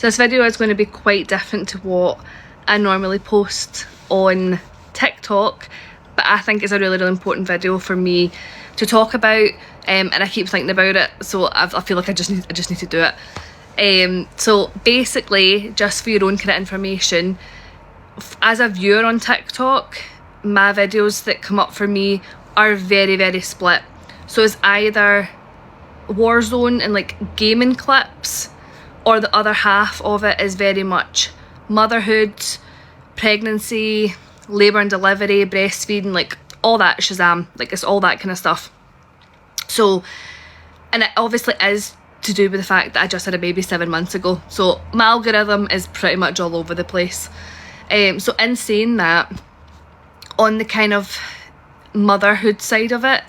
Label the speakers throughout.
Speaker 1: So this video is going to be quite different to what I normally post on TikTok, but I think it's a really important video for me to talk about, and I keep thinking about it, so I feel like I just need to do it. So basically, just for your own kind of information, as a viewer on TikTok, my videos that come up for me are very split. So it's either Warzone and like gaming clips, or the other half of it is very much motherhood, pregnancy, labour and delivery, breastfeeding, like all that shazam, like it's all that kind of stuff. So, and it obviously is to do with the fact that I just had a baby 7 months ago, so my algorithm is pretty much all over the place. So in saying that, on the kind of motherhood side of it,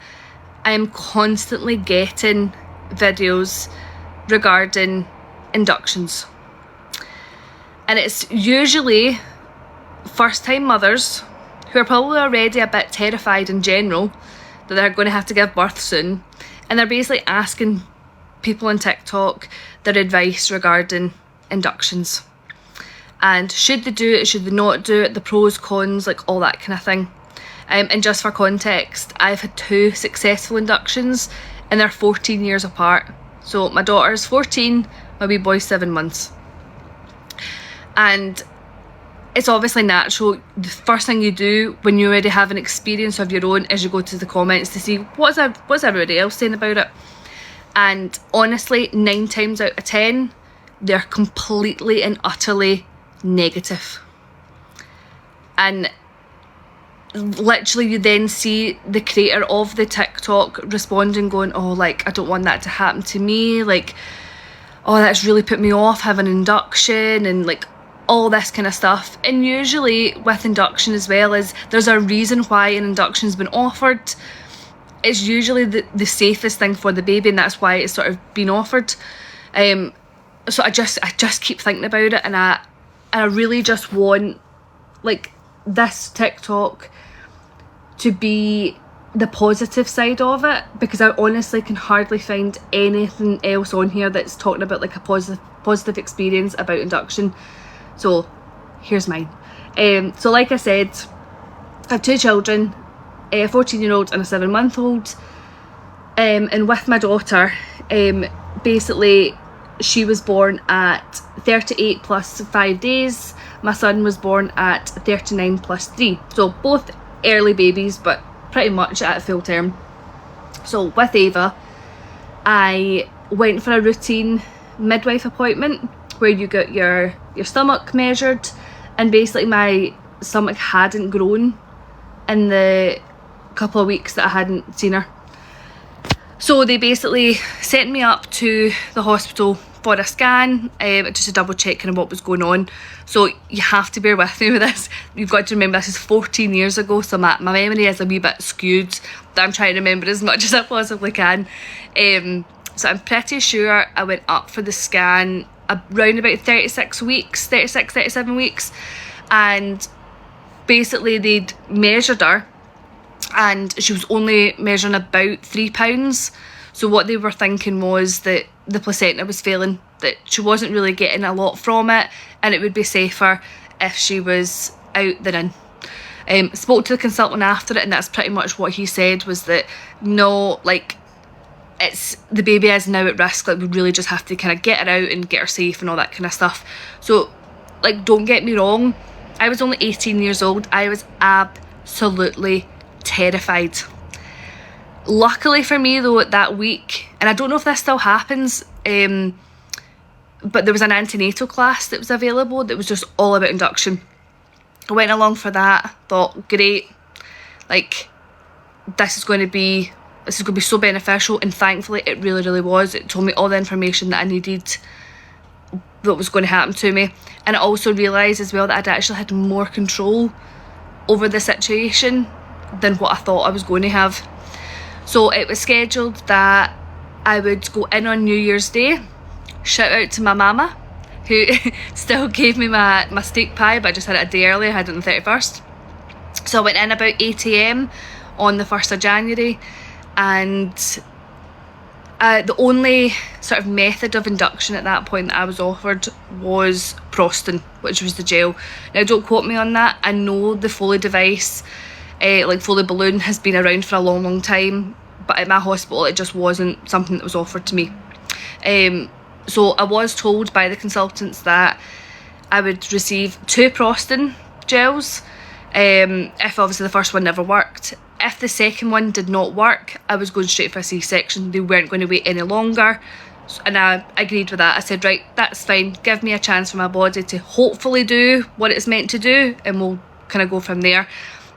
Speaker 1: I am constantly getting videos regarding inductions, and it's usually first time mothers who are probably already a bit terrified in general that they're going to have to give birth soon, and they're basically asking people on TikTok their advice regarding inductions, and should they do it, should they not do it, the pros, cons, like all that kind of thing. And just for context, I've had 2 successful inductions and they're 14 years apart. So my daughter's 14, my wee boy's 7 months. And it's obviously natural. The first thing you do when you already have an experience of your own is you go to the comments to see what's everybody else saying about it. And honestly, 9 times out of 10, they're completely and utterly negative. And literally you then see the creator of the TikTok responding going, oh, like, I don't want that to happen to me, like, oh, that's really put me off having induction, and like all this kind of stuff. And usually with induction as well, is there's a reason why an induction's been offered. It's usually the safest thing for the baby, and that's why it's sort of been offered. So I just keep thinking about it, and I really just want like this TikTok to be the positive side of it, because I honestly can hardly find anything else on here that's talking about like a positive experience about induction. So here's mine. So like I said, I have 2 children, a 14-year-old and a 7-month-old, and with my daughter, basically she was born at 38 plus 5 days. My son was born at 39 plus 3. So both early babies, but pretty much at full term. So with Ava, I went for a routine midwife appointment where you get your stomach measured, and basically my stomach hadn't grown in the couple of weeks that I hadn't seen her. So they basically sent me up to the hospital for a scan, just to double check kind of what was going on. So you have to bear with me with this. You've got to remember this is 14 years ago, so my memory is a wee bit skewed, but I'm trying to remember as much as I possibly can. So I'm pretty sure I went up for the scan around about 37 weeks, and basically they'd measured her and she was only measuring about 3 pounds. So what they were thinking was that the placenta was failing, that she wasn't really getting a lot from it, and it would be safer if she was out than in. Spoke to the consultant after it, and that's pretty much what he said, was that no, like, it's the baby is now at risk, like we really just have to kind of get her out and get her safe and all that kind of stuff. So like, don't get me wrong, I was only 18 years old. I was absolutely terrified. Luckily for me though, that week, and I don't know if this still happens, but there was an antenatal class that was available that was just all about induction. I went along for that, thought great, like this is going to be so beneficial, and thankfully it really was. It told me all the information that I needed that was going to happen to me, and I also realised as well that I'd actually had more control over the situation than what I thought I was going to have. So it was scheduled that I would go in on New Year's Day. Shout out to my mama, who still gave me my steak pie, but I just had it a day earlier. I had it on the 31st. So I went in about 8 AM on the 1st of January, and The only sort of method of induction at that point that I was offered was Prostin, which was the gel. Now don't quote me on that. I know the Foley device, like Foley balloon, has been around for a long time, but at my hospital it just wasn't something that was offered to me. So I was told by the consultants that I would receive 2 Prostin gels, if obviously the first one never worked. If the second one did not work, I was going straight for a C-section. They weren't going to wait any longer, and I agreed with that. I said, right, that's fine, give me a chance for my body to hopefully do what it's meant to do, and we'll kind of go from there.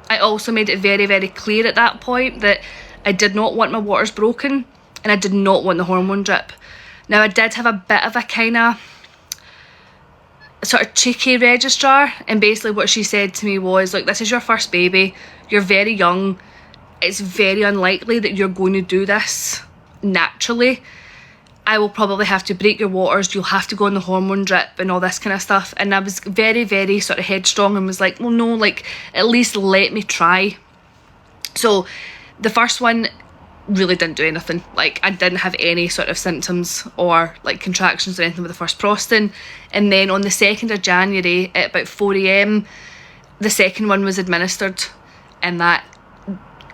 Speaker 1: I also made it very clear at that point that I did not want my waters broken, and I did not want the hormone drip. Now I did have a bit of a kind of sort of cheeky registrar, and basically what she said to me was, like, this is your first baby, you're very young, it's very unlikely that you're going to do this naturally. I will probably have to break your waters, you'll have to go on the hormone drip and all this kind of stuff. And I was very sort of headstrong and was like, well no, like, at least let me try. So the first one really didn't do anything. Like, I didn't have any sort of symptoms or like contractions or anything with the first Prostin. And then on the 2nd of January at about 4 AM, the second one was administered, and that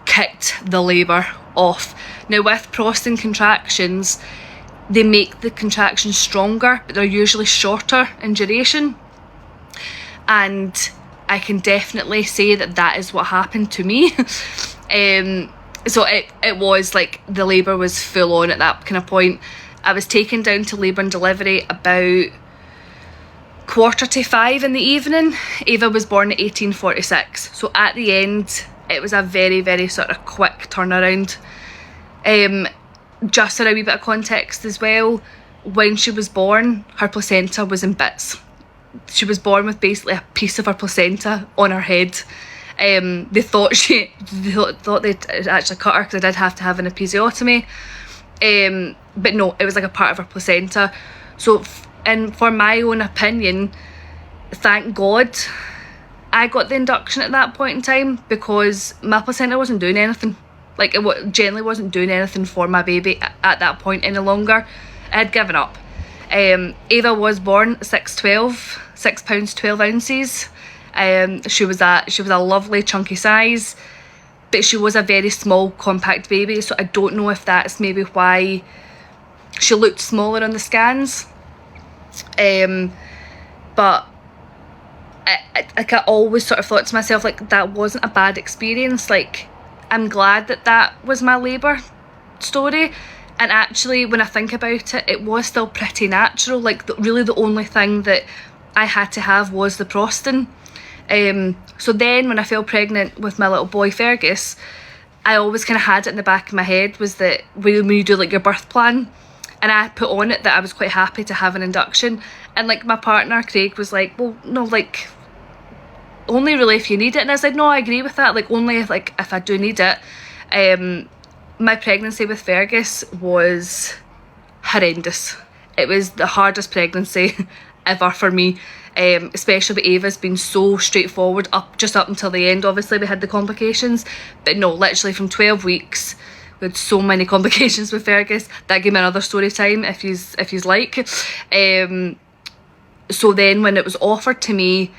Speaker 1: kicked the labour off. Now with Prostin contractions, they make the contractions stronger, but they're usually shorter in duration. And I can definitely say that that is what happened to me. So it was like the labour was full on at that kind of point. I was taken down to labour and delivery about 4:45 in the evening. Ava was born at 18:46. So at the end, it was a very sort of quick turnaround. Just for a wee bit of context as well, when she was born, her placenta was in bits. She was born with basically a piece of her placenta on her head. They thought they'd actually cut her, because I did have to have an episiotomy, but no, it was like a part of her placenta. So and for my own opinion, thank God I got the induction at that point in time, because my placenta wasn't doing anything. Like, it generally wasn't doing anything for my baby at that point any longer. I had given up. Ava was born 6'12", 6 pounds 12 ounces. She was a lovely chunky size, but she was a very small compact baby, so I don't know if that's maybe why she looked smaller on the scans. But I always sort of thought to myself, like, that wasn't a bad experience. Like, I'm glad that that was my labour story. And actually, when I think about it, it was still pretty natural. Like, really the only thing that I had to have was the Prostin. So then when I fell pregnant with my little boy Fergus, I always kind of had it in the back of my head, was that when you do like your birth plan, and I put on it that I was quite happy to have an induction. And like my partner Craig was like, well no, like only really if you need it. And I said, no, I agree with that, like only if I do need it. My pregnancy with Fergus was horrendous. It was the hardest pregnancy ever for me. Especially with Ava's been so straightforward just up until the end. Obviously we had the complications, but no, literally from 12 weeks we had so many complications with Fergus. That gave me another story time if you's like. So then when it was offered to me,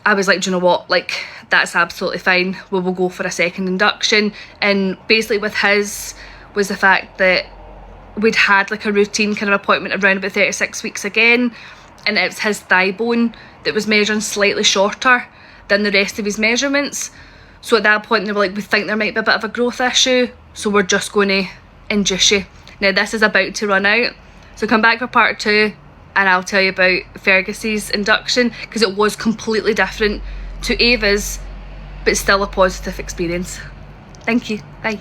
Speaker 1: I was like, do you know what, like, that's absolutely fine, we will go for a second induction. And basically with his was the fact that we'd had like a routine kind of appointment around about 36 weeks again, and it was his thigh bone that was measuring slightly shorter than the rest of his measurements. So at that point they were like, we think there might be a bit of a growth issue, so we're just going to induce you. Now this is about to run out, so come back for part 2 and I'll tell you about Fergus's induction, because it was completely different to Ava's, but still a positive experience. Thank you, bye.